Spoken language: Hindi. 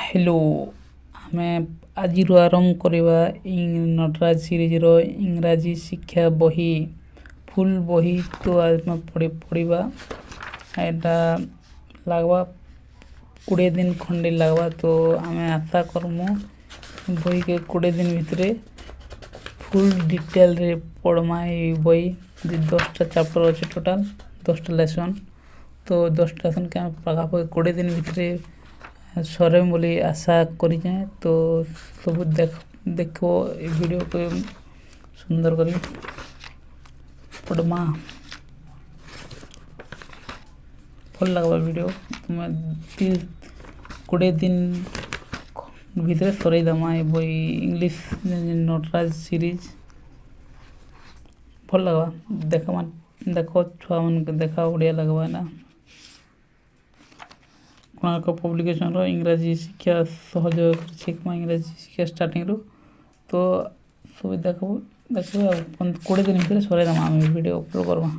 हेलो आमे आज आरंभ करवा नटराज सीरीज रो इंग्राजी शिक्षा बही फुल बही तो आज में पढ़ा एटा लगवा 20 दिन खंडे लगवा तो आमे आशा करमु बही के 20 दिन भितरे फुल डिटेल रे पढ़मा ये बही 10टा चैप्टर अच्छे टोटाल 10टा लेसन तो 10टा लेसन के पढ़ा 20 दिन भितरे सरे बोली आशा करी जाए तो सब देखो वीडियो को सुंदर करी पढ़मा भल लगवा वीडियो मैं 20 दिन भीतर सरे दमा बही इंग्लिश नटराज सीरीज भल लगवा देखो छुआ मन के देखा बढ़िया लगवा ना कोणार्क पब्लिकेशन रो इंग्राजी शिक्षा सहयोग शिक्षा इंग्राजी शिक्षा स्टार्टिंग रो तो सब देखो 20 दिन भीतर सरे दमा वीडियो अपलोड करवा।